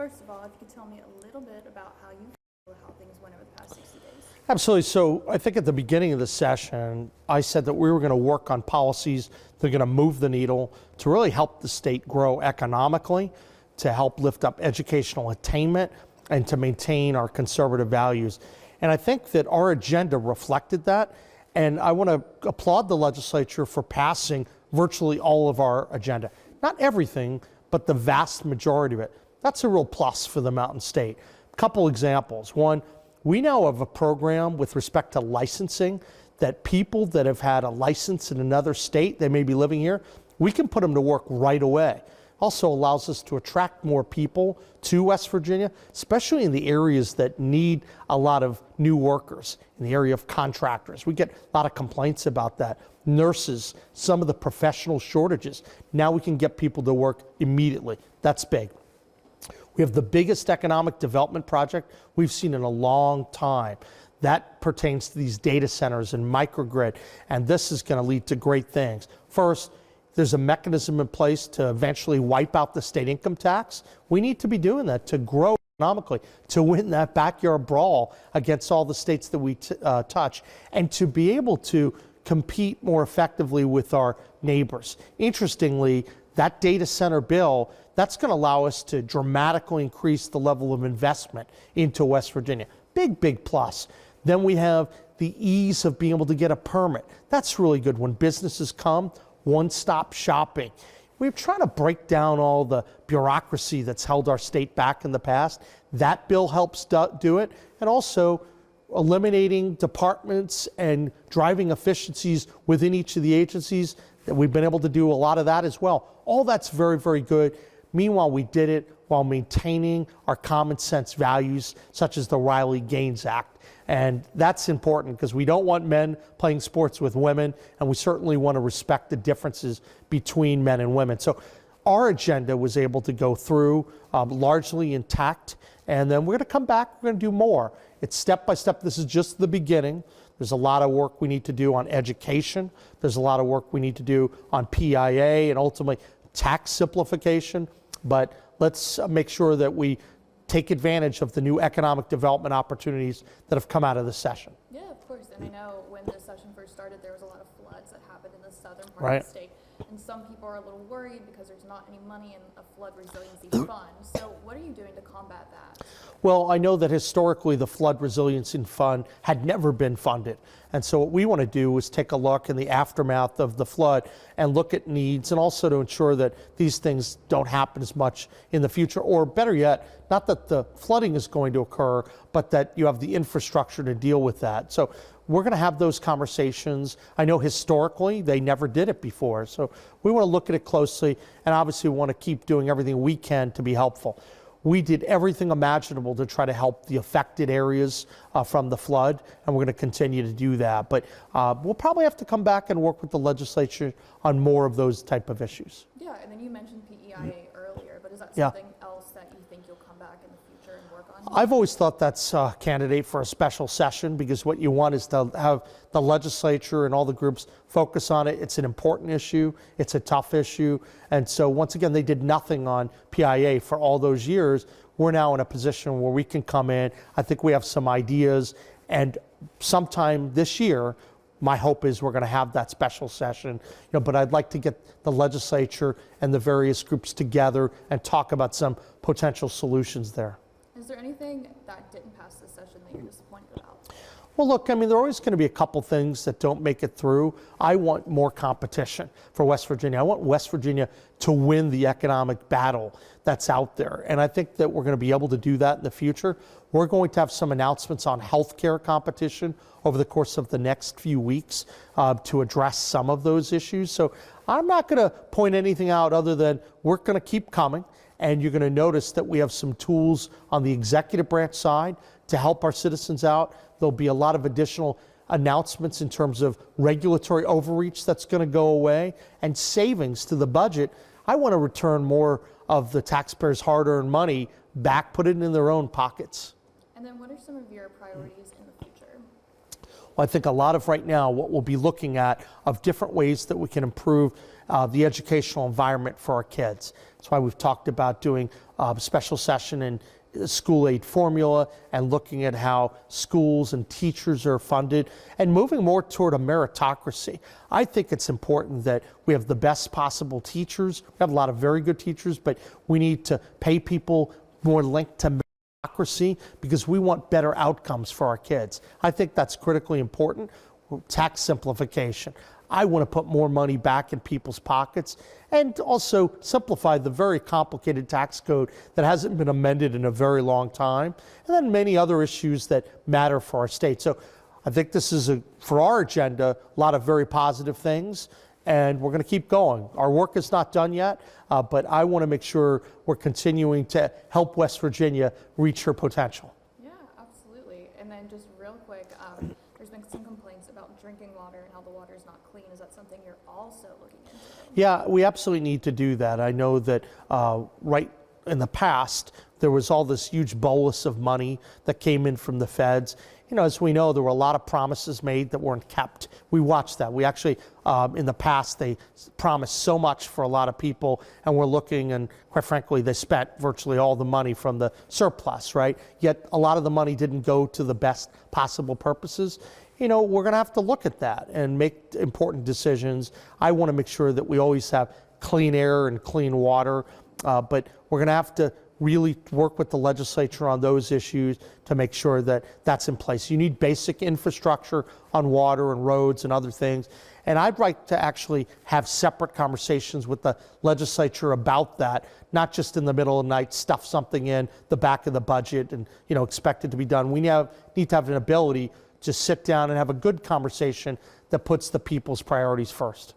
First of all, if you could tell me a little bit about how you feel how things went over the past 60 days. Absolutely. So I think at the beginning of the session, I said that we were going to work on policies that are going to move the needle to really help the state grow economically, to help lift up educational attainment, and to maintain our conservative values. And I think that our agenda reflected that. And I want to applaud the legislature for passing virtually all of our agenda. Not everything, but the vast majority of it. That's a real plus for the Mountain State. A couple examples. One, we now have a program with respect to licensing that people that have had a license in another state, they may be living here, we can put them to work right away. Also allows us to attract more people to West Virginia, especially in the areas that need a lot of new workers, in the area of contractors. We get a lot of complaints about that. Nurses, some of the professional shortages. Now we can get people to work immediately. That's big. We have the biggest economic development project we've seen in a long time. That pertains to these data centers and microgrid, and this is going to lead to great things. First, there's a mechanism in place to eventually wipe out the state income tax. We need to be doing that to grow economically, to win that backyard brawl against all the states that we touch, and to be able to compete more effectively with our neighbors. Interestingly, that data center bill, that's going to allow us to dramatically increase the level of investment into West Virginia. Big, big plus. Then we have the ease of being able to get a permit. That's really good when businesses come, one-stop shopping. We're trying to break down all the bureaucracy that's held our state back in the past. That bill helps do it. And also eliminating departments and driving efficiencies within each of the agencies. That we've been able to do a lot of that as well. All that's very, very good. Meanwhile, we did it while maintaining our common sense values, such as the Riley-Gaines Act. And that's important because we don't want men playing sports with women, and we certainly want to respect the differences between men and women. So our agenda was able to go through largely intact, and then we're going to come back, we're going to do more. It's step by step. This is just the beginning. There's a lot of work we need to do on education. There's a lot of work we need to do on PEIA and ultimately tax simplification. But let's make sure that we take advantage of the new economic development opportunities that have come out of this session. Yeah, of course. And I know when this session first started, there was a lot of floods that happened in the southern part of the state. And some people are a little worried because there's not any money in a flood resiliency fund. So what are you doing to combat that? Well, I know that historically the flood resiliency fund had never been funded. And so what we want to do is take a look in the aftermath of the flood and look at needs, and also to ensure that these things don't happen as much in the future, or better yet, not that the flooding is going to occur, but that you have the infrastructure to deal with that. So we're going to have those conversations. I know historically they never did it before. So we want to look at it closely, and obviously we want to keep doing everything we can to be helpful. We did everything imaginable to try to help the affected areas from the flood, and we're going to continue to do that. But we'll probably have to come back and work with the legislature on more of those type of issues. Yeah, and then you mentioned PEIA earlier, but is that something else that you think you'll come back in the future and work on? I've always thought that's a candidate for a special session, because what you want is to have the legislature and all the groups focus on it. It's an important issue. It's a tough issue. And so once again, they did nothing on PEIA for all those years. We're now in a position where we can come in. I think we have some ideas, and sometime this year, my hope is we're going to have that special session. But I'd like to get the legislature and the various groups together and talk about some potential solutions there. Is there anything that didn't pass this session that you're disappointed about? Well, look, I mean, there are always going to be a couple things that don't make it through. I want more competition for West Virginia. I want West Virginia to win the economic battle that's out there. And I think that we're going to be able to do that in the future. We're going to have some announcements on healthcare competition over the course of the next few weeks to address some of those issues. So I'm not going to point anything out other than we're going to keep coming. And you're going to notice that we have some tools on the executive branch side to help our citizens out. There'll be a lot of additional announcements in terms of regulatory overreach that's going to go away, and savings to the budget. I want to return more of the taxpayers' hard-earned money back, put it in their own pockets. And then what are some of your priorities in the future? Well, I think a lot of right now what we'll be looking at of different ways that we can improve the educational environment for our kids. That's why we've talked about doing special session in school aid formula and looking at how schools and teachers are funded and moving more toward a meritocracy. I think it's important that we have the best possible teachers. We have a lot of very good teachers, but we need to pay people more linked to meritocracy because we want better outcomes for our kids. I think that's critically important. Tax simplification. I want to put more money back in people's pockets and also simplify the very complicated tax code that hasn't been amended in a very long time, and then many other issues that matter for our state. So I think this is, for our agenda, a lot of very positive things, and we're going to keep going. Our work is not done yet, but I want to make sure we're continuing to help West Virginia reach her potential. Yeah, absolutely. And then just real quick, there's been some complaints about drinking water and how the water is not clean. Is that something you're also looking into? Yeah, we absolutely need to do that. I know that right in the past, there was all this huge bolus of money that came in from the feds. You know, as we know, there were a lot of promises made that weren't kept. We watched that. We actually, in the past, they promised so much for a lot of people, and we're looking, and quite frankly, they spent virtually all the money from the surplus, right? Yet a lot of the money didn't go to the best possible purposes. You know, we're going to have to look at that and make important decisions. I want to make sure that we always have clean air and clean water, but we're going to have to really work with the legislature on those issues to make sure that that's in place. You need basic infrastructure on water and roads and other things. And I'd like to actually have separate conversations with the legislature about that, not just in the middle of the night, stuff something in the back of the budget and, you know, expect it to be done. We need to have an ability to sit down and have a good conversation that puts the people's priorities first.